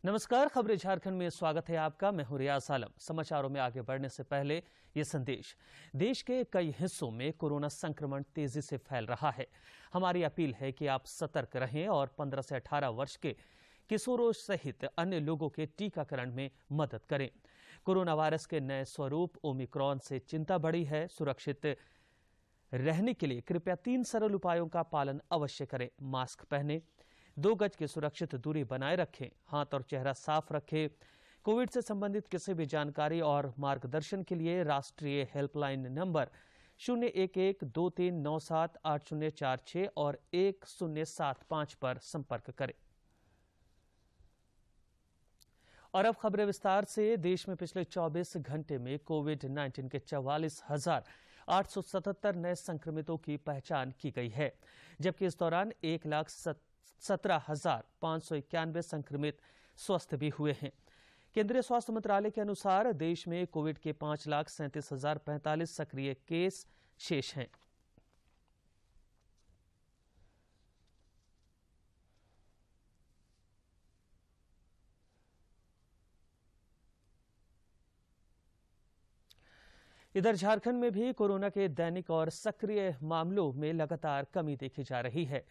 नमस्कार, खबरें झारखंड में स्वागत है आपका। मैं हूं रियाज आलम। समाचारों में आगे बढ़ने से पहले ये संदेश। देश के कई हिस्सों में कोरोना संक्रमण तेजी से फैल रहा है। हमारी अपील है कि आप सतर्क रहें और 15 से 18 वर्ष के किशोरों सहित अन्य लोगों के टीकाकरण में मदद करें। कोरोना वायरस के नए स्वरूप ओमिक्रॉन से चिंता बढ़ी है। सुरक्षित रहने के लिए कृपया 3 सरल उपायों का पालन अवश्य करें। मास्क पहनें, 2 गज की सुरक्षित दूरी बनाए रखें, हाथ और चेहरा साफ रखें। कोविड से संबंधित किसी भी जानकारी और मार्गदर्शन के लिए राष्ट्रीय हेल्पलाइन नंबर 011-2397-8046 और 1075 पर संपर्क करें। और अब खबरें विस्तार से। देश में पिछले 24 घंटे में कोविड-19 के 44,877 नए संक्रमितों की पहचान की गई है, जबकि इस दौरान 1,17,591 संक्रमित स्वस्थ भी हुए हैं। केंद्रीय स्वास्थ्य मंत्रालय के अनुसार देश में कोविड के 5,37,045 सक्रिय केस शेष हैं। इधर झारखंड में भी कोरोना के दैनिक और सक्रिय मामलों में लगातार कमी देखी जा रही है।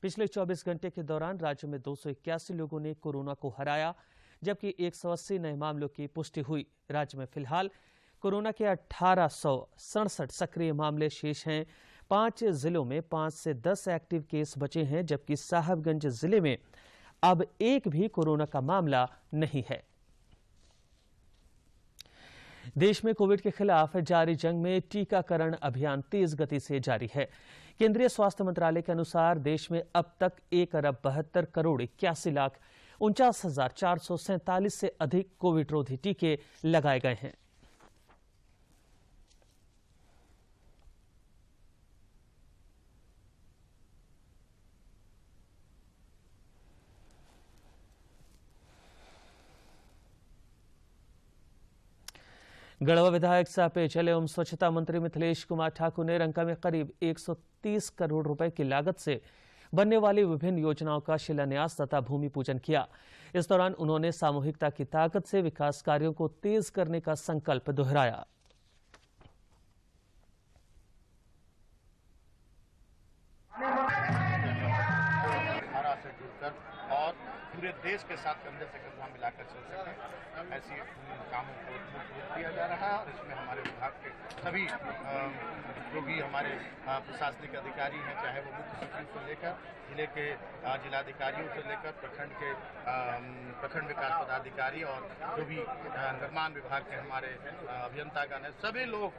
पिछले 24 घंटे के दौरान राज्य में 281 लोगों ने कोरोना को हराया, जबकि 180 नए मामलों की पुष्टि हुई। राज्य में फिलहाल कोरोना के 1867 सक्रिय मामले शेष हैं। 5 जिलों में 5 से 10 एक्टिव केस बचे हैं, जबकि साहिबगंज जिले में अब एक भी कोरोना का मामला नहीं है। देश में कोविड के खिलाफ जारी जंग में टीकाकरण अभियान तेज गति से जारी है। केंद्रीय स्वास्थ्य मंत्रालय के अनुसार देश में अब तक 1,72,81,49,447 से अधिक कोविड रोधी टीके लगाए गए हैं। गढ़वा विधायक सह पेयजल एवं स्वच्छता मंत्री मिथिलेश कुमार ठाकुर ने रंका में करीब 130 करोड़ रुपए की लागत से बनने वाली विभिन्न योजनाओं का शिलान्यास तथा भूमि पूजन किया। इस दौरान उन्होंने सामूहिकता की ताकत से विकास कार्यों को तेज करने का संकल्प दोहराया। और पूरे देश के साथ कंधे से कंधा मिलाकर चल सकें, ऐसी कामों को किया जा रहा है। और इसमें हमारे विभाग के सभी जो भी हमारे प्रशासनिक अधिकारी हैं, चाहे वो मुख्य सचिव से लेकर जिले के जिलाधिकारियों से लेकर प्रखंड विकास पदाधिकारी और जो भी निर्माण विभाग के हमारे अभियंतागण हैं, सभी लोग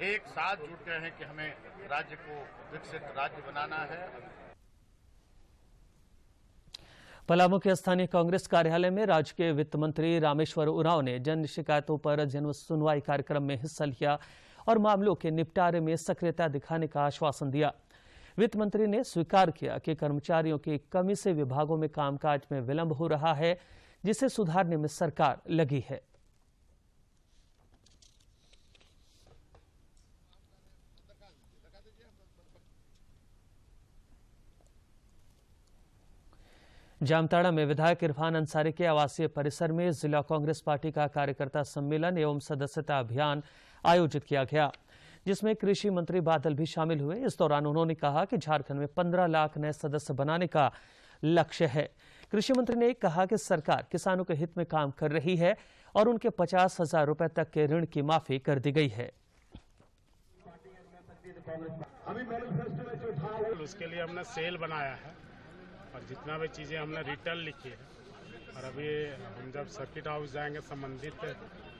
एक साथ जुट गए हैं कि हमें राज्य को विकसित राज्य बनाना है। पलामू के स्थानीय कांग्रेस कार्यालय में राज्य के वित्त मंत्री रामेश्वर उरांव ने जन शिकायतों पर जन सुनवाई कार्यक्रम में हिस्सा लिया और मामलों के निपटारे में सक्रियता दिखाने का आश्वासन दिया। वित्त मंत्री ने स्वीकार किया कि कर्मचारियों की कमी से विभागों में कामकाज में विलंब हो रहा है, जिसे सुधारने में सरकार लगी है। जामताड़ा में विधायक इरफान अंसारी के आवासीय परिसर में जिला कांग्रेस पार्टी का कार्यकर्ता सम्मेलन एवं सदस्यता अभियान आयोजित किया गया, जिसमें कृषि मंत्री बादल भी शामिल हुए। इस दौरान उन्होंने कहा कि झारखंड में 15 लाख नए सदस्य बनाने का लक्ष्य है। कृषि मंत्री ने कहा कि सरकार किसानों के हित में काम कर रही है और उनके 50,000 रुपए तक के ऋण की माफी कर दी गई है। उसके लिए हमने सेल बनाया है और जितना भी चीज़ें हमने रिटर्न लिखी है, और अभी हम जब सर्किट हाउस जाएंगे संबंधित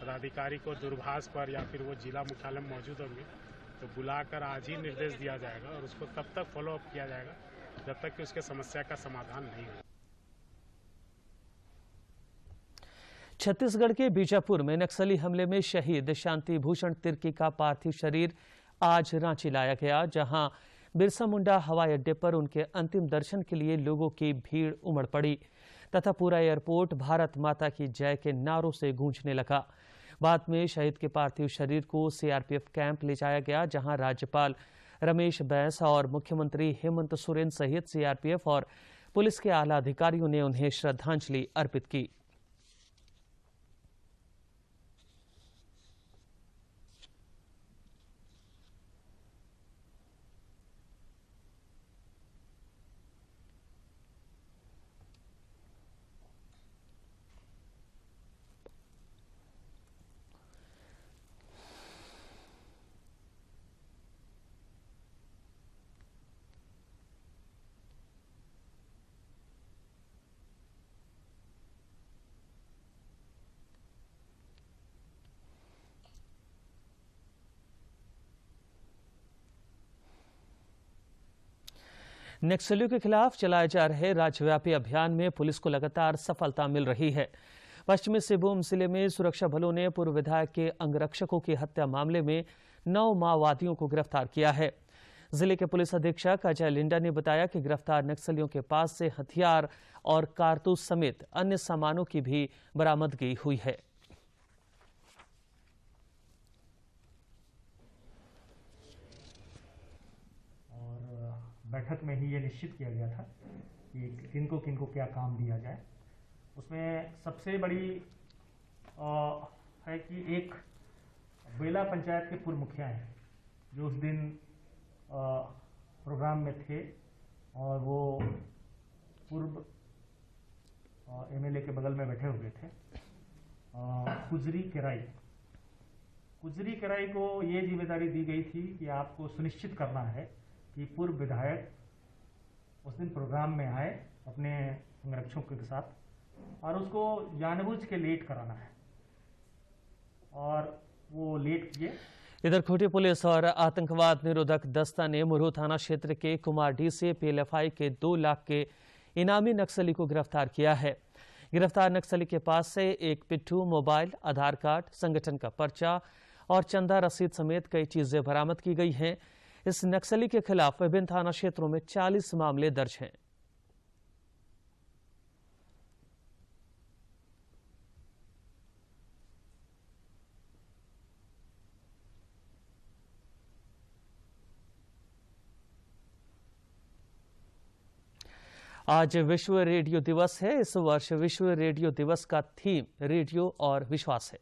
पदाधिकारी को दूरभाष पर या फिर वो जिला मुख्यालय में मौजूद होंगे तो बुलाकर आज ही निर्देश दिया जाएगा और उसको तब तक फॉलो अप किया जाएगा जब तक कि उसके समस्या का समाधान नहीं हो। छत्तीसगढ़ के बीजापुर में नक्सली हमले में शहीद शांति भूषण तिर्की का पार्थिव शरीर आज रांची लाया गया, जहां बिरसा मुंडा हवाई अड्डे पर उनके अंतिम दर्शन के लिए लोगों की भीड़ उमड़ पड़ी तथा पूरा एयरपोर्ट भारत माता की जय के नारों से गूंजने लगा। बाद में शहीद के पार्थिव शरीर को सीआरपीएफ कैंप ले जाया गया, जहां राज्यपाल रमेश बैस और मुख्यमंत्री हेमंत सोरेन सहित सीआरपीएफ और पुलिस के आला अधिकारियों ने उन्हें श्रद्धांजलि अर्पित की। नक्सलियों के खिलाफ चलाए जा रहे राज्यव्यापी अभियान में पुलिस को लगातार सफलता मिल रही है। पश्चिमी सिंहभूम जिले में सुरक्षा बलों ने पूर्व विधायक के अंगरक्षकों की हत्या मामले में 9 माओवादियों को गिरफ्तार किया है। जिले के पुलिस अधीक्षक अजय लिंडा ने बताया कि गिरफ्तार नक्सलियों के पास से हथियार और कारतूस समेत अन्य सामानों की भी बरामदगी हुई है। बैठक में ही ये निश्चित किया गया था कि किनको किनको क्या काम दिया जाए। उसमें सबसे बड़ी है कि एक बेला पंचायत के पूर्व मुखिया हैं जो उस दिन प्रोग्राम में थे और वो पूर्व एमएलए के बगल में बैठे हुए थे। कुजरी केराई को ये जिम्मेदारी दी गई थी कि आपको सुनिश्चित करना है कि पूर्व विधायक उस दिन प्रोग्राम में आए अपने अंगरक्षकों के साथ और उसको जानबूझ के लेट कराना है और वो लेट किए। इधर खूंटी पुलिस और आतंकवाद निरोधक दस्ता ने मुरहू थाना क्षेत्र के कुमारडी से पीएलएफआई के 2 लाख के इनामी नक्सली को गिरफ्तार किया है। गिरफ्तार नक्सली के पास से एक पिट्ठू, मोबाइल, आधार कार्ड, संगठन का पर्चा और चंदा रसीद समेत कई चीजें बरामद की गई हैं। इस नक्सली के खिलाफ विभिन्न थाना क्षेत्रों में 40 मामले दर्ज हैं। आज विश्व रेडियो दिवस है। इस वर्ष विश्व रेडियो दिवस का थीम रेडियो और विश्वास है।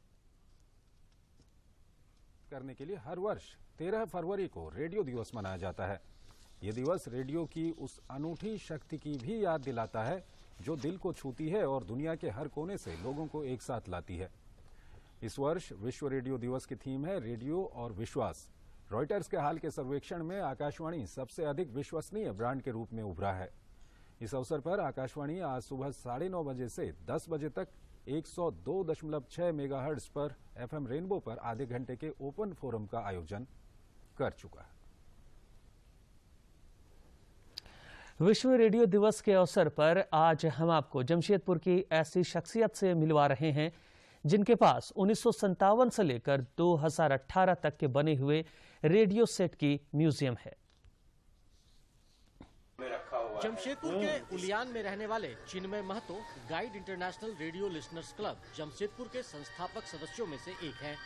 करने के लिए हर वर्ष 13 फरवरी को रेडियो दिवस मनाया जाता है। ये दिवस रेडियो की उस अनूठी शक्ति की भी याद दिलाता है जो दिल को छूती है और दुनिया के हर कोने से लोगों को एक साथ लाती है। इस वर्ष विश्व रेडियो दिवस की थीम है रेडियो और विश्वास। रॉयटर्स के हाल के सर्वेक्षण में आकाशवाणी सबसे अधिक विश्वसनीय ब्रांड के रूप में उभरा है। इस अवसर पर आकाशवाणी आज सुबह 9:30 बजे से 10 बजे तक 102.6 मेगाहर्ट्ज पर एफएम रेनबो पर आधे घंटे के ओपन फोरम का आयोजन कर चुका है। विश्व रेडियो दिवस के अवसर पर आज हम आपको जमशेदपुर की ऐसी शख्सियत से मिलवा रहे हैं जिनके पास 1957 से लेकर 2018 तक के बने हुए रेडियो सेट की म्यूजियम है। जमशेदपुर के उलियान में रहने वाले Chinmay Mahato guide international radio listeners club Jamshedpur के संस्थापक सदस्यों में से एक हैं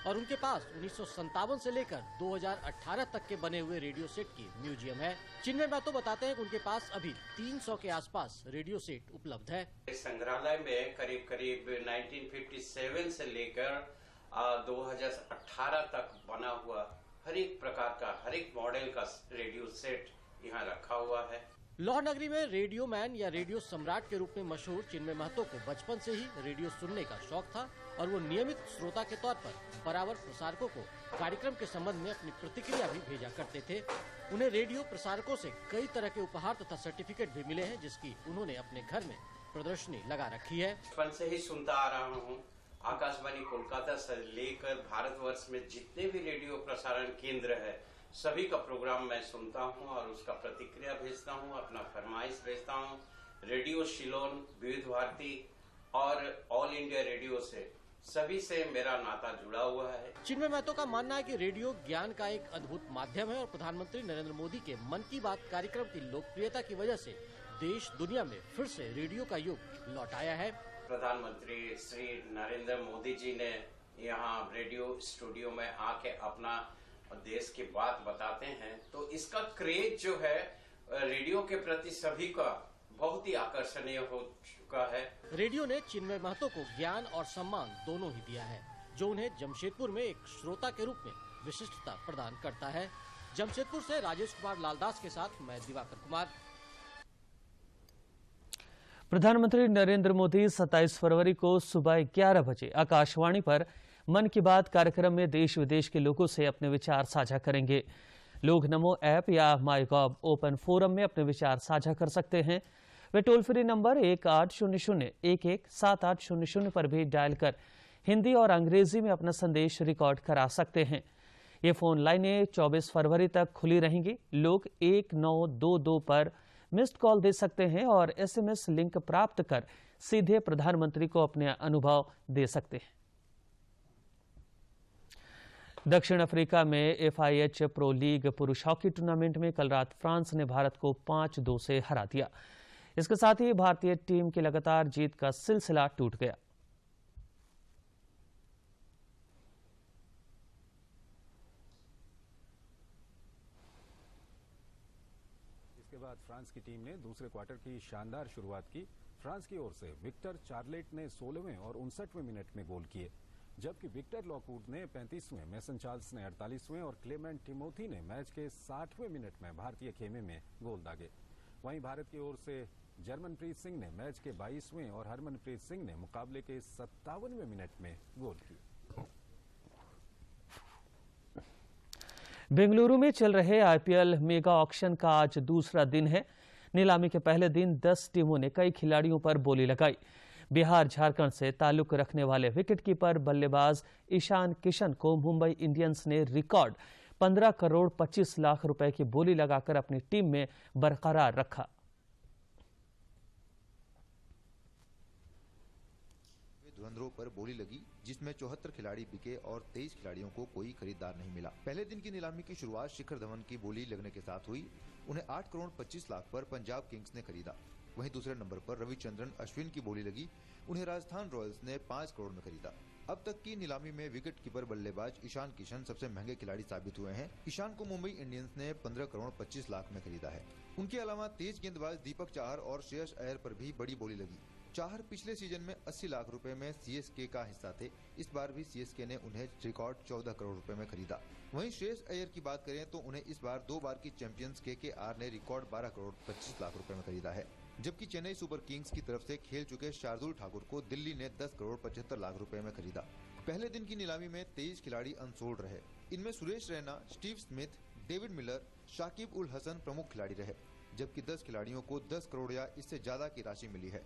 और उनके पास 1957 से लेकर 2018 तक के बने हुए रेडियो सेट की म्यूजियम है। चिन्मय महतो बताते हैं कि उनके पास अभी 300 के आसपास रेडियो सेट उपलब्ध है। संग्रहालय में करीब 1957 से लेकर 2018 तक बना हुआ हर एक प्रकार का, हर एक मॉडल का रेडियो सेट यहाँ रखा हुआ है। लाहौर नगरी में रेडियो मैन या रेडियो सम्राट के रूप में मशहूर चिन्मय महतो को बचपन से ही रेडियो सुनने का शौक था और वो नियमित श्रोता के तौर पर बराबर प्रसारकों को कार्यक्रम के संबंध में अपनी प्रतिक्रिया भी भेजा करते थे। उन्हें रेडियो प्रसारकों से कई तरह के उपहार तथा सर्टिफिकेट भी मिले हैं जिसकी उन्होंने अपने घर में प्रदर्शनी लगा रखी है। बचपन से ही सुनता आ रहा हूँ। आकाशवाणी कोलकाता से लेकर भारतवर्ष में जितने भी रेडियो प्रसारण केंद्र है सभी का प्रोग्राम मैं सुनता हूं और उसका प्रतिक्रिया भेजता हूं, अपना फरमाइश भेजता हूं। रेडियो शिलोन, विविध भारती और ऑल इंडिया रेडियो से सभी से मेरा नाता जुड़ा हुआ है। चिन्मय महतो का मानना है कि रेडियो ज्ञान का एक अद्भुत माध्यम है और प्रधानमंत्री नरेंद्र मोदी के मन की बात कार्यक्रम की लोकप्रियता की वजह से देश दुनिया में फिर से रेडियो का युग लौट आया है। प्रधानमंत्री श्री नरेंद्र मोदी जी ने यहाँ रेडियो स्टूडियो में आके अपना देश की बात बताते हैं तो इसका क्रेज जो है रेडियो के प्रति सभी का बहुत ही आकर्षणीय हो चुका है। रेडियो ने चिन्मय महतो को ज्ञान और सम्मान दोनों ही दिया है जो उन्हें जमशेदपुर में एक श्रोता के रूप में विशिष्टता प्रदान करता है। जमशेदपुर से राजेश कुमार लालदास के साथ मैं दिवाकर कुमार। प्रधानमंत्री नरेंद्र मोदी 27 फरवरी को सुबह 11 बजे आकाशवाणी पर मन की बात कार्यक्रम में देश विदेश के लोगों से अपने विचार साझा करेंगे। लोग नमो ऐप या माईगॉव ओपन फोरम में अपने विचार साझा कर सकते हैं। वे टोल फ्री नंबर 1800-11-7800 पर भी डायल कर हिंदी और अंग्रेजी में अपना संदेश रिकॉर्ड करा सकते हैं। ये फोन लाइनें 24 फरवरी तक खुली रहेंगी। लोग 1922 पर मिस्ड कॉल दे सकते हैं और SMS लिंक प्राप्त कर सीधे प्रधानमंत्री को अपने अनुभव दे सकते हैं। दक्षिण अफ्रीका में FIH प्रो लीग पुरुष हॉकी टूर्नामेंट में कल रात फ्रांस ने भारत को 5-2 से हरा दिया। इसके साथ ही भारतीय टीम की लगातार जीत का सिलसिला टूट गया। इसके बाद फ्रांस की टीम ने दूसरे क्वार्टर की शानदार शुरुआत की। फ्रांस की ओर से विक्टर चार्लेट ने 16वें और 59वें मिनट में गोल किए, जबकि विक्टर लॉकवुड ने 35वें, मेसन चार्ल्स ने 48वें और क्लेमेंट टिमोथी ने मैच के 60वें मिनट में भारतीय खेमे में गोल दागे। वहीं भारत की ओर से जर्मनप्रीत सिंह ने मैच के 22वें और हरमनप्रीत सिंह ने मुकाबले के 57वें मिनट में गोल किए। बेंगलुरु में चल रहे IPL मेगा ऑक्शन का आज दूसरा दिन है। नीलामी के पहले दिन 10 टीमों ने कई खिलाड़ियों पर बोली लगाई। बिहार झारखंड से ताल्लुक रखने वाले विकेटकीपर बल्लेबाज ईशान किशन को मुंबई इंडियंस ने रिकॉर्ड 15 करोड़ 25 लाख रुपए की बोली लगाकर अपनी टीम में बरकरार रखा। धुरंधरों पर बोली लगी, जिसमें 74 खिलाड़ी बिके और 23 खिलाड़ियों को कोई खरीदार नहीं मिला। पहले दिन की नीलामी की शुरुआत शिखर धवन की बोली लगने के साथ हुई। उन्हें 8 करोड़ 25 लाख पर पंजाब किंग्स ने खरीदा। वहीं दूसरे नंबर पर रविचंद्रन अश्विन की बोली लगी। उन्हें राजस्थान रॉयल्स ने 5 करोड़ में खरीदा। अब तक की नीलामी में विकेट कीपर बल्लेबाज ईशान किशन सबसे महंगे खिलाड़ी साबित हुए हैं। ईशान को मुंबई इंडियंस ने 15 करोड़ 25 लाख में खरीदा है। उनके अलावा तेज गेंदबाज दीपक चाहर और श्रेयस अय्यर पर भी बड़ी बोली लगी। चाहर पिछले सीजन में 80 लाख रुपए में CSK का हिस्सा थे। इस बार भी CSK ने उन्हें रिकॉर्ड 14 करोड़ रुपए में खरीदा। वहीं श्रेयस अय्यर की बात करें तो उन्हें इस बार 2 बार की चैंपियंस KKR ने रिकॉर्ड 12 करोड़ 25 लाख रुपए में खरीदा है। जबकि चेन्नई सुपर किंग्स की तरफ से खेल चुके शार्दुल ठाकुर को दिल्ली ने 10 करोड़ 75 लाख रुपए में खरीदा। पहले दिन की नीलामी में 23 खिलाड़ी अनसोल्ड रहे। इनमें Suresh Raina, Steve Smith, David Miller, Shakib ul Hasan प्रमुख खिलाड़ी रहे, जबकि 10 खिलाड़ियों को 10 करोड़ या इससे ज्यादा की राशि मिली है।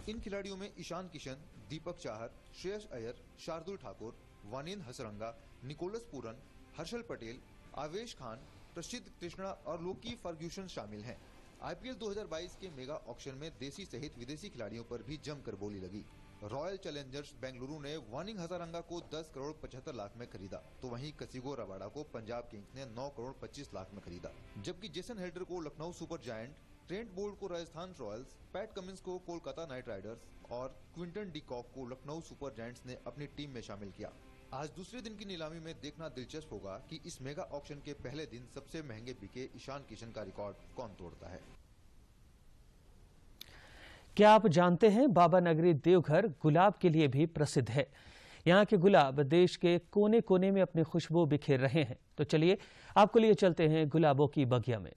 इन खिलाड़ियों में ईशान किशन, दीपक चाहर, श्रेयस अय्यर, शार्दुल ठाकुर, वानिंद हसरंगा, निकोलस पूरन, हर्षल पटेल, आवेश खान, प्रसिद्ध कृष्णा और लोकी फर्ग्यूसन शामिल हैं। IPL 2022 के मेगा ऑक्शन में देसी सहित विदेशी खिलाड़ियों पर भी जमकर बोली लगी। रॉयल चैलेंजर्स बेंगलुरु ने वानिंग हजारंगा को 10 करोड़ 75 लाख में खरीदा, तो वहीं कसिगो रबाडा को पंजाब किंग्स ने 9 करोड़ 25 लाख में खरीदा। जबकि जेसन हेल्डर को Lucknow super giant, Trent Boult को राजस्थान रॉयल्स, पैट कमिंस को कोलकाता नाइट राइडर्स और क्विंटन डी कॉक को लखनऊ सुपर जायंट्स ने अपनी टीम में शामिल किया। आज दूसरे दिन की नीलामी में देखना दिलचस्प होगा कि इस मेगा ऑक्शन के पहले दिन सबसे महंगे बिके ईशान किशन का रिकॉर्ड कौन तोड़ता है। क्या आप जानते हैं बाबा नगरी देवघर गुलाब के लिए भी प्रसिद्ध है। यहाँ के गुलाब देश के कोने कोने में अपनी खुशबू बिखेर रहे हैं। तो चलिए आपको लिए चलते हैं गुलाबों की बगिया में।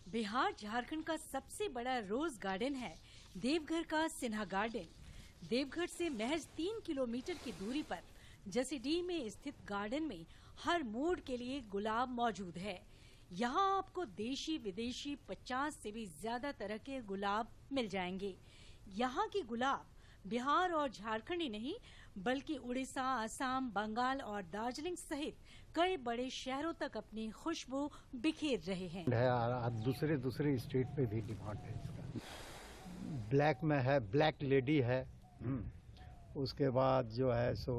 बिहार झारखंड का सबसे बड़ा रोज गार्डन है देवघर का सिन्हा गार्डन। देवघर से महज 3 किलोमीटर की दूरी पर जसीडीह में स्थित गार्डन में हर मूड के लिए गुलाब मौजूद है। यहाँ आपको देशी विदेशी 50 से भी ज्यादा तरह के गुलाब मिल जाएंगे। यहाँ की गुलाब बिहार और झारखंड ही नहीं बल्कि उड़ीसा, असम, बंगाल और दार्जिलिंग सहित कई बड़े शहरों तक अपनी खुशबू बिखेर रहे हैं। दूसरे स्टेट पे भी डिमांड है इसका। ब्लैक में है, ब्लैक लेडी है, उसके बाद जो है सो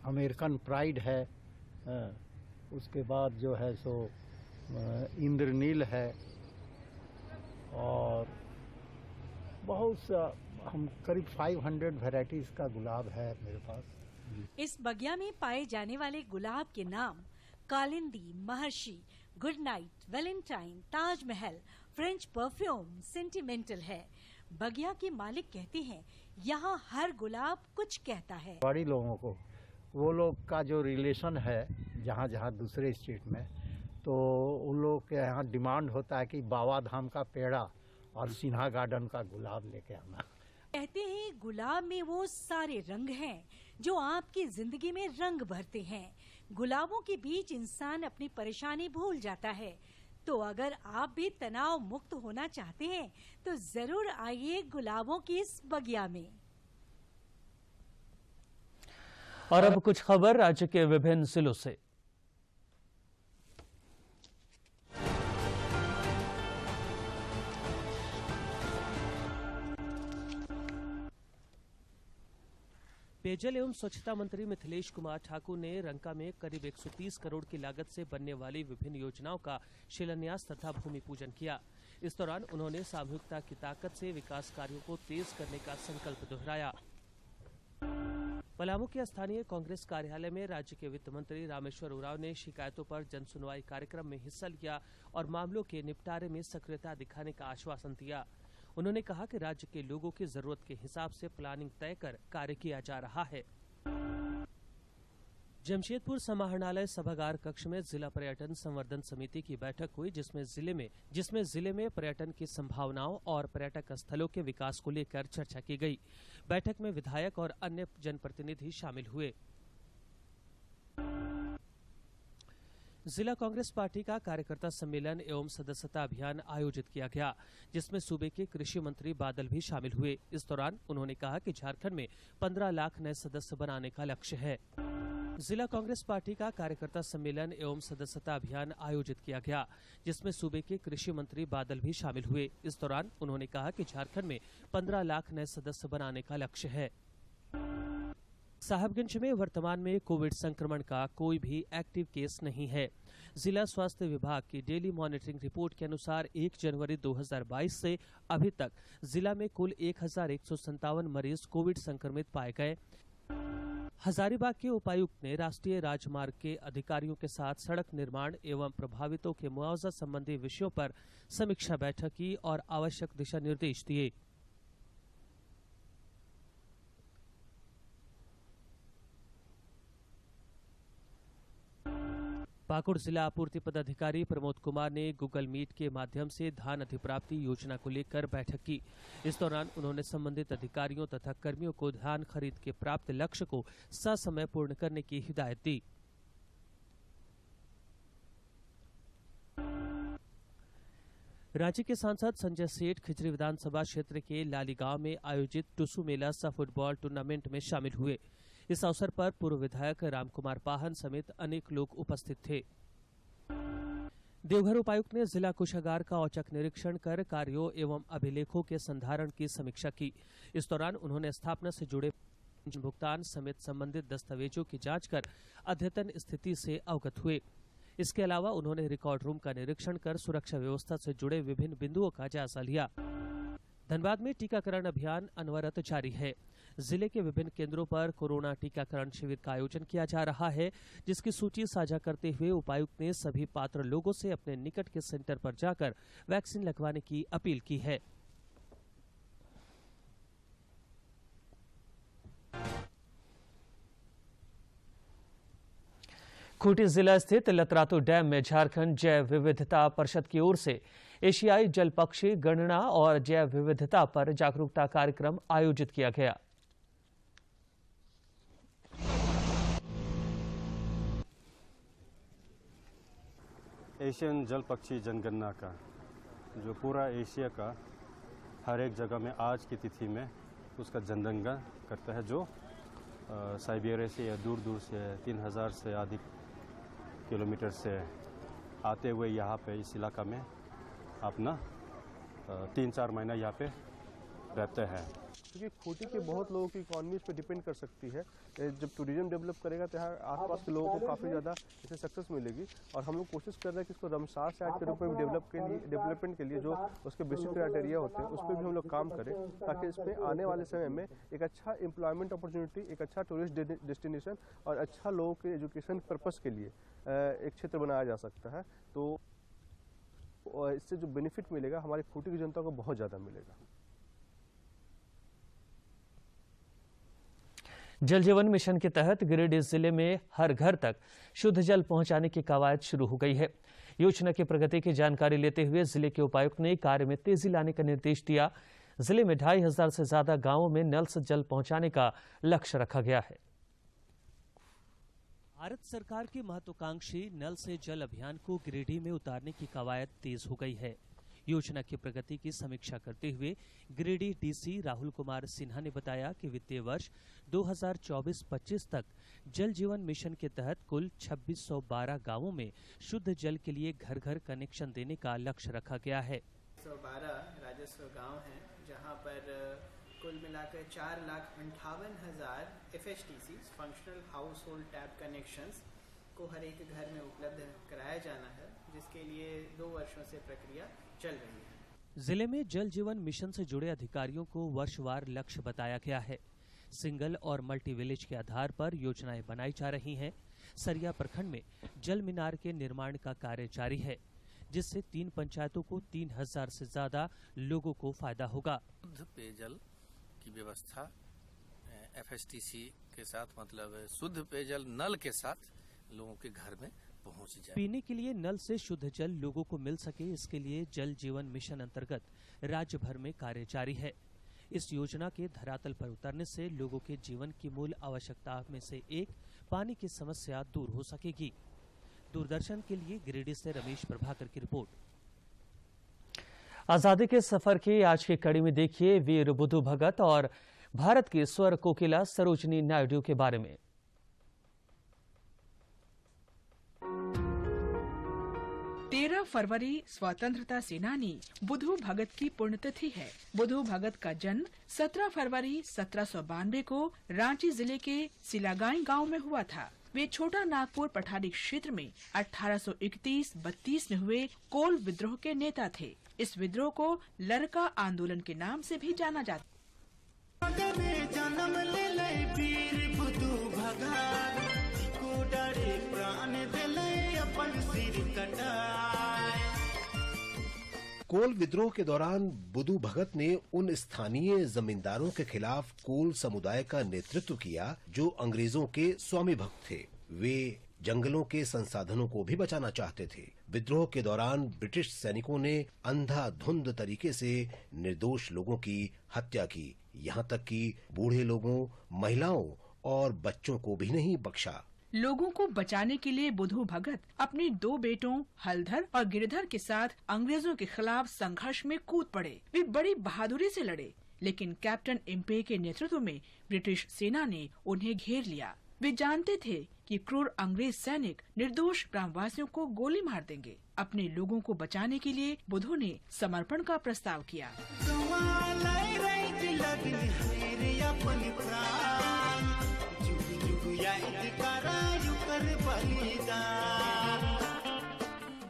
अमेरिकन प्राइड है, उसके बाद जो है सो इंद्रनील है और बहुत सा हम करीब 500 वैरायटीज का गुलाब है मेरे पास। इस बगिया में पाए जाने वाले गुलाब के नाम कालिंदी, महर्षि, good night, Valentine, Taj Mahal, French perfume, sentimental है। बगिया के मालिक कहते हैं यहाँ हर गुलाब कुछ कहता है। बड़ी लोगों को वो लोग का जो रिलेशन है जहाँ जहाँ दूसरे स्टेट में, तो उन लोग के यहाँ डिमांड होता है कि बाबा धाम का पेड़ा और सिन्हा गार्डन का गुलाब लेके आना। कहते हैं गुलाब में वो सारे रंग हैं जो आपकी जिंदगी में रंग भरते हैं। गुलाबों के बीच इंसान अपनी परेशानी भूल जाता है। तो अगर आप भी तनाव मुक्त होना चाहते हैं तो जरूर आइए गुलाबों की इस बगिया में। और अब कुछ खबर राज्य के विभिन्न जिलों से। पेयजल एवं स्वच्छता मंत्री मिथिलेश कुमार ठाकुर ने रंका में करीब 130 करोड़ की लागत से बनने वाली विभिन्न योजनाओं का शिलान्यास तथा भूमि पूजन किया। इस दौरान उन्होंने सामूहिकता की ताकत से विकास कार्यों को तेज करने का संकल्प दोहराया। पलामू के स्थानीय कांग्रेस कार्यालय में राज्य के वित्त मंत्री रामेश्वर उरांव ने शिकायतों पर जनसुनवाई कार्यक्रम में हिस्सा लिया और मामलों के निपटारे में सक्रियता दिखाने का आश्वासन दिया। उन्होंने कहा कि राज्य के लोगों की जरूरत के हिसाब से प्लानिंग तय कर कार्य किया जा रहा है। जमशेदपुर समाहरणालय सभागार कक्ष में जिला पर्यटन संवर्धन समिति की बैठक हुई, जिसमें जिले में पर्यटन की संभावनाओं और पर्यटक स्थलों के विकास को लेकर चर्चा की गई। बैठक में विधायक और अन्य जनप्रतिनिधि शामिल हुए। जिला कांग्रेस पार्टी का कार्यकर्ता सम्मेलन एवं सदस्यता अभियान आयोजित किया गया, जिसमें सूबे के कृषि मंत्री बादल भी शामिल हुए। इस दौरान उन्होंने कहा कि झारखंड में 15 लाख नए सदस्य बनाने का लक्ष्य है। जिला कांग्रेस पार्टी का कार्यकर्ता सम्मेलन एवं सदस्यता अभियान आयोजित किया गया, जिसमें सूबे के कृषि मंत्री बादल भी शामिल हुए। इस दौरान उन्होंने कहा कि झारखंड में 15 लाख नए सदस्य बनाने का लक्ष्य है। साहिबगंज में वर्तमान में कोविड संक्रमण का कोई भी एक्टिव केस नहीं है। जिला स्वास्थ्य विभाग की डेली मॉनिटरिंग रिपोर्ट के अनुसार 1 जनवरी 2022 से अभी तक जिला में कुल 1157 मरीज कोविड संक्रमित पाए गए। हजारीबाग के उपायुक्त ने राष्ट्रीय राजमार्ग के अधिकारियों के साथ सड़क निर्माण एवं प्रभावितों के मुआवजा संबंधी विषयों पर समीक्षा बैठक की और आवश्यक दिशा निर्देश दिए। पाकुड़ जिला आपूर्ति पदाधिकारी प्रमोद कुमार ने गूगल मीट के माध्यम से धान अधिप्राप्ति योजना को लेकर बैठक की। इस दौरान उन्होंने संबंधित अधिकारियों तथा कर्मियों को धान खरीद के प्राप्त लक्ष्य को ससमय पूर्ण करने की हिदायत दी। राज्य के सांसद संजय सेठ खिचड़ी विधानसभा क्षेत्र के लाली गांव में आयोजित टुसू मेला सा फुटबॉल टूर्नामेंट में शामिल हुए। इस अवसर पर पूर्व विधायक रामकुमार पाहन समेत अनेक लोग उपस्थित थे। देवघर उपायुक्त ने जिला कोषागार का औचक निरीक्षण कर कार्यों एवं अभिलेखों के संधारण की समीक्षा की। इस दौरान उन्होंने स्थापना से जुड़े भुगतान समेत संबंधित दस्तावेजों की जांच कर अद्यतन स्थिति से अवगत हुए। इसके अलावा उन्होंने रिकॉर्ड रूम का निरीक्षण कर सुरक्षा व्यवस्था से जुड़े विभिन्न बिंदुओं का जायजा लिया। धनबाद में टीकाकरण अभियान अनवरत जारी है। जिले के विभिन्न केंद्रों पर कोरोना टीकाकरण शिविर का आयोजन किया जा रहा है, जिसकी सूची साझा करते हुए उपायुक्त ने सभी पात्र लोगों से अपने निकट के सेंटर पर जाकर वैक्सीन लगवाने की अपील की है। खूंटी जिला स्थित लतरातू डैम में झारखंड जैव विविधता परिषद की ओर से एशियाई जल पक्षी गणना और जैव विविधता पर जागरूकता कार्यक्रम आयोजित किया गया। एशियन जल पक्षी जनगणना का जो पूरा एशिया का हर एक जगह में आज की तिथि में उसका जनगणना करता है, जो साइबेरिया से या दूर दूर से 3000 से अधिक किलोमीटर से आते हुए यहाँ पे इस इलाका में अपना 3-4 महीना यहाँ पे रहते हैं। क्योंकि खूंटी के बहुत लोगों की इकॉनमी इस पर डिपेंड कर सकती है। जब टूरिज्म डेवलप करेगा तो यहाँ आसपास के लोगों को काफ़ी ज़्यादा इससे सक्सेस मिलेगी। और हम लोग कोशिश कर रहे हैं कि इसको रमसार साइट के रूप में डेवलपमेंट के लिए जो उसके बेसिक क्राइटेरिया होते हैं उस पर भी हम लोग काम करें, ताकि इसमें आने वाले समय में एक अच्छा एम्प्लॉयमेंट अपॉर्चुनिटी, एक अच्छा टूरिस्ट डेस्टिनेशन और अच्छा लोगों के एजुकेशन पर्पज़ के लिए एक क्षेत्र बनाया जा सकता है। तो इससे जो बेनिफिट मिलेगा हमारी खूंटी की जनता को बहुत ज़्यादा मिलेगा। जल जीवन मिशन के तहत गिरिडीह जिले में हर घर तक शुद्ध जल पहुंचाने की कवायद शुरू हो गई है। योजना की प्रगति की जानकारी लेते हुए जिले के उपायुक्त ने कार्य में तेजी लाने का निर्देश दिया। जिले में 2500 से ज्यादा गांवों में नल से जल पहुंचाने का लक्ष्य रखा गया है। भारत सरकार की महत्वाकांक्षी नल से जल अभियान को गिरिडीह में उतारने की कवायद तेज हो गई है। योजना की प्रगति की समीक्षा करते हुए गिरिडीह डीसी राहुल कुमार सिन्हा ने बताया कि वित्तीय वर्ष 2024-25 तक जल जीवन मिशन के तहत कुल 2612 गांवों में शुद्ध जल के लिए घर घर कनेक्शन देने का लक्ष्य रखा गया है। 112 राजस्व गांव हैं जहां पर कुल मिलाकर 4,58,000 FHTC functional house hold tap connections को हर एक घर में उपलब्ध कराया जाना है, जिसके लिए 2 वर्षों से प्रक्रिया चल रही है। जिले में जल जीवन मिशन से जुड़े अधिकारियों को वर्षवार लक्ष्य बताया गया है। सिंगल और मल्टी विलेज के आधार पर योजनाएं बनाई जा रही हैं। सरिया प्रखंड में जल मीनार के निर्माण का कार्य जारी है, जिससे 3 पंचायतों को 3000 से ज्यादा लोगों को फायदा होगा। शुद्ध पेयजल की व्यवस्था FHTC के साथ, मतलब शुद्ध पेयजल नल के साथ लोगों के घर में पहुंच जाए। पीने के लिए नल से शुद्ध जल लोगों को मिल सके, इसके लिए जल जीवन मिशन अंतर्गत राज्य भर में कार्य जारी है। इस योजना के धरातल पर उतरने से लोगों के जीवन की मूल आवश्यकता में से एक पानी की समस्या दूर हो सकेगी। दूरदर्शन के लिए गिरिडीह से रमेश प्रभाकर की रिपोर्ट। आजादी के सफर की आज की कड़ी में देखिए वीर बुद्धू भगत और भारत की स्वर कोकिला सरोजिनी नायडू के बारे में। 13 फरवरी स्वतंत्रता सेनानी बुद्धू भगत की पुण्यतिथि है। बुद्धू भगत का जन्म 17 फरवरी 1792 को रांची जिले के सिलागाई गांव में हुआ था। वे छोटा नागपुर पठारी क्षेत्र में 1831-32 में हुए कोल विद्रोह के नेता थे। इस विद्रोह को लरका आंदोलन के नाम से भी जाना जाता। कोल विद्रोह के दौरान बुद्धू भगत ने उन स्थानीय जमींदारों के खिलाफ कोल समुदाय का नेतृत्व किया जो अंग्रेजों के स्वामी भक्त थे। वे जंगलों के संसाधनों को भी बचाना चाहते थे। विद्रोह के दौरान ब्रिटिश सैनिकों ने अंधाधुंध तरीके से निर्दोष लोगों की हत्या की, यहाँ तक कि बूढ़े लोगों, महिलाओं और बच्चों को भी नहीं बख्शा। लोगों को बचाने के लिए बुद्धू भगत अपने 2 बेटों हलधर और गिरधर के साथ अंग्रेजों के खिलाफ संघर्ष में कूद पड़े। वे बड़ी बहादुरी से लड़े, लेकिन कैप्टन इम्पे के नेतृत्व में ब्रिटिश सेना ने उन्हें घेर लिया। वे जानते थे कि क्रूर अंग्रेज सैनिक निर्दोष ग्रामवासियों को गोली मार देंगे। अपने लोगों को बचाने के लिए बुद्धू ने समर्पण का प्रस्ताव किया।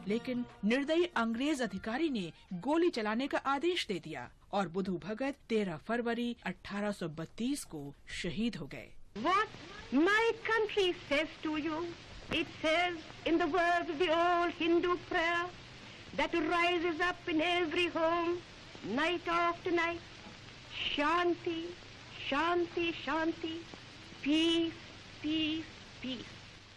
लेकिन निर्दयी अंग्रेज अधिकारी ने गोली चलाने का आदेश दे दिया और बुद्धू भगत 13 फरवरी 1832 को शहीद हो गए। What my country says to you, it says in the words of the old Hindu prayer that rises up in every home night after night. Shanti, Shanti, Shanti, peace, peace, peace.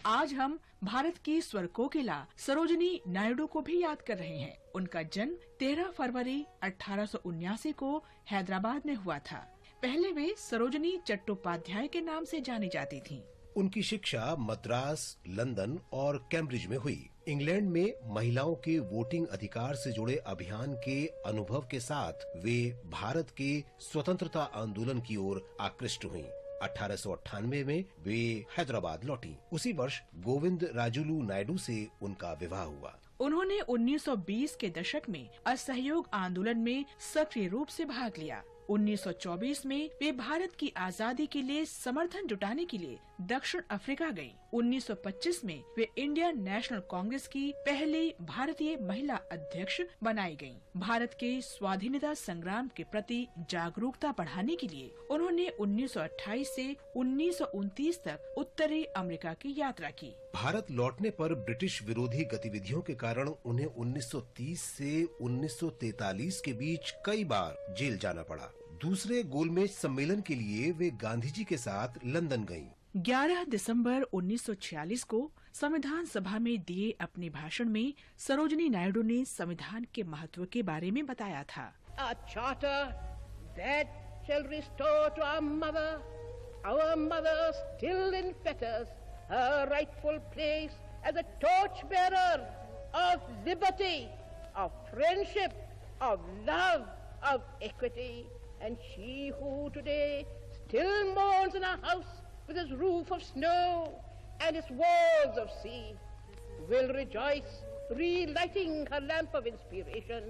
आज हम भारत की स्वर कोकिला सरोजिनी नायडू को भी याद कर रहे हैं। उनका जन्म 13 फरवरी 1879 को हैदराबाद में हुआ था। पहले वे सरोजिनी चट्टोपाध्याय के नाम से जानी जाती थीं। उनकी शिक्षा मद्रास, लंदन और कैम्ब्रिज में हुई। इंग्लैंड में महिलाओं के वोटिंग अधिकार से जुड़े अभियान के अनुभव के साथ वे भारत के स्वतंत्रता आंदोलन की ओर आकृष्ट हुईं। 1898 में वे हैदराबाद लौटी। उसी वर्ष गोविंद राजुलू नायडू से उनका विवाह हुआ। उन्होंने 1920 के दशक में असहयोग आंदोलन में सक्रिय रूप से भाग लिया। 1924 में वे भारत की आजादी के लिए समर्थन जुटाने के लिए दक्षिण अफ्रीका गयीं। 1925 में वे इंडियन नेशनल कांग्रेस की पहली भारतीय महिला अध्यक्ष बनाई गयीं। भारत के स्वाधीनता संग्राम के प्रति जागरूकता बढ़ाने के लिए उन्होंने 1928 से 1929 तक उत्तरी अमेरिका की यात्रा की। भारत लौटने पर ब्रिटिश विरोधी गतिविधियों के कारण उन्हें 1930 से 1943 के बीच कई बार जेल जाना पड़ा। दूसरे गोलमेज सम्मेलन के लिए वे गांधी जी के साथ लंदन गईं। 11 दिसंबर 1946 को संविधान सभा में दिए अपने भाषण में सरोजिनी नायडू ने संविधान के महत्व के बारे में बताया था। A charter that shall restore to our mother still in fetters, her rightful place as a torchbearer of liberty, of friendship, of love, of equity. And she who today still mourns in a house with its roof of snow and its walls of sea will rejoice, relighting her lamp of inspiration,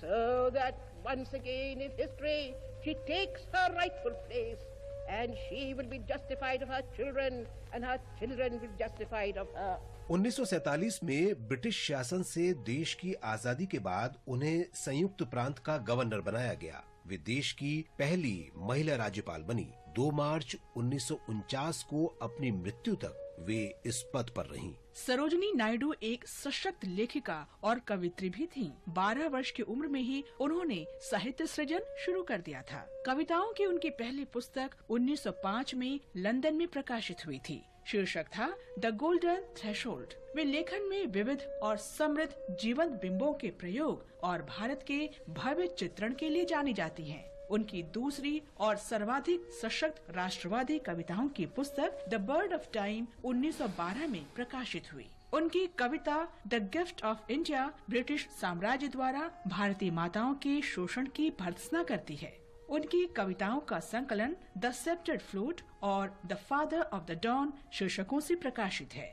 so that once again in history she takes her rightful place, and she will be justified of her children, and her children will be justified of her. 1947 में British शासन से देश की आजादी के बाद उन्हें संयुक्त प्रांत का गवर्नर बनाया गया। वे देश की पहली महिला राज्यपाल बनी। 2 मार्च 1949 को अपनी मृत्यु तक वे इस पद पर रहीं। सरोजिनी नायडू एक सशक्त लेखिका और कवित्री भी थीं। 12 वर्ष की उम्र में ही उन्होंने साहित्य सृजन शुरू कर दिया था। कविताओं की उनकी पहली पुस्तक 1905 में लंदन में प्रकाशित हुई थी। शीर्षक था द गोल्डन थ्रेशोल्ड। वे लेखन में विविध और समृद्ध जीवंत बिंबों के प्रयोग और भारत के भव्य चित्रण के लिए जानी जाती हैं। उनकी दूसरी और सर्वाधिक सशक्त राष्ट्रवादी कविताओं की पुस्तक द बर्ड ऑफ टाइम 1912 में प्रकाशित हुई। उनकी कविता the gift of India British साम्राज्य द्वारा भारतीय माताओं के शोषण की भर्त्सना करती है। उनकी कविताओं का संकलन द सेप्टेड फ्लूट और the father of the dawn शीर्षकों से प्रकाशित है।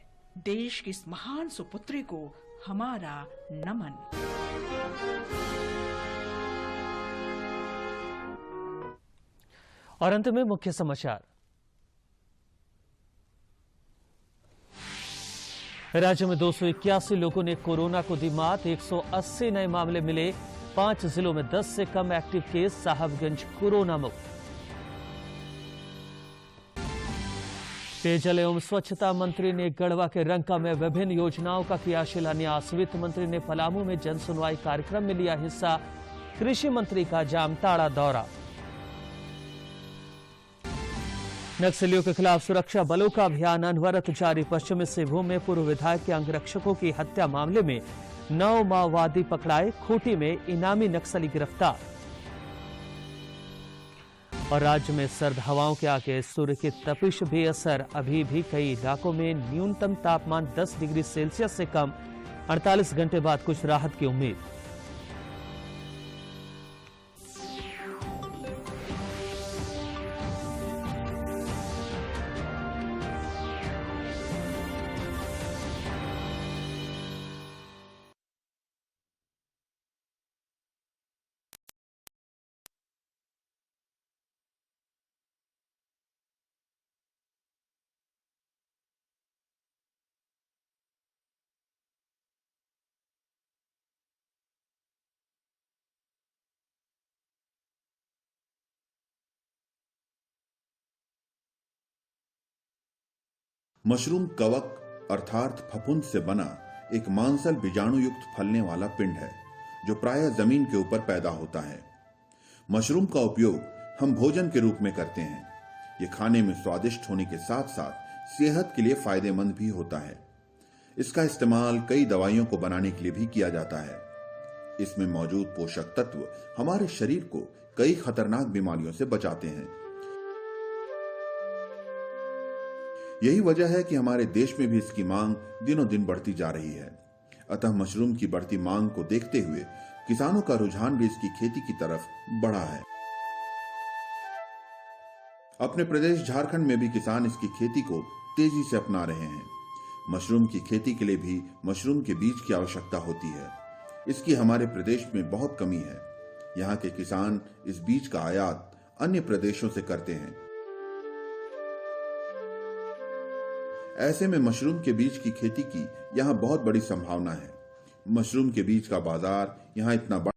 देश की इस महान सुपुत्री को हमारा नमन। और अंत में मुख्य समाचार। राज्य में 281 लोगों ने कोरोना को दी मात। 180 नए मामले मिले। 5 जिलों में 10 से कम एक्टिव केस। साहबगंज कोरोना मुक्त। पेयजल एवं स्वच्छता मंत्री ने गढ़वा के रंका में विभिन्न योजनाओं का किया शिलान्यास। वित्त मंत्री ने पलामू में जन सुनवाई कार्यक्रम में लिया हिस्सा। कृषि मंत्री का जामताड़ा दौरा। नक्सलियों के खिलाफ सुरक्षा बलों का अभियान अनवरत जारी। पश्चिमी सिंहभूम में पूर्व विधायक के अंगरक्षकों की हत्या मामले में 9 माओवादी पकड़ाए। खूंटी में इनामी नक्सली गिरफ्तार। और राज्य में सर्द हवाओं के आगे सूर्य की तपिश बेअसर। अभी भी कई इलाकों में न्यूनतम तापमान 10 डिग्री सेल्सियस से कम। 48 घंटे बाद कुछ राहत की उम्मीद। मशरूम कवक अर्थात फफूंद से बना एक मांसल बीजाणु युक्त फलने वाला पिंड है जो प्रायः जमीन के ऊपर पैदा होता है। मशरूम का उपयोग हम भोजन के रूप में करते हैं। ये खाने में स्वादिष्ट होने के साथ साथ सेहत के लिए फायदेमंद भी होता है। इसका इस्तेमाल कई दवाइयों को बनाने के लिए भी किया जाता है। इसमें मौजूद पोषक तत्व हमारे शरीर को कई खतरनाक बीमारियों से बचाते हैं। यही वजह है कि हमारे देश में भी इसकी मांग दिनों दिन बढ़ती जा रही है। अतः मशरूम की बढ़ती मांग को देखते हुए किसानों का रुझान भी इसकी खेती की तरफ बढ़ा है। अपने प्रदेश झारखंड में भी किसान इसकी खेती को तेजी से अपना रहे हैं। मशरूम की खेती के लिए भी मशरूम के बीज की आवश्यकता होती है। इसकी हमारे प्रदेश में बहुत कमी है। यहाँ के किसान इस बीज का आयात अन्य प्रदेशों से करते हैं। ऐसे में मशरूम के बीज की खेती की यहाँ बहुत बड़ी संभावना है। मशरूम के बीज का बाजार यहाँ इतना बड़ा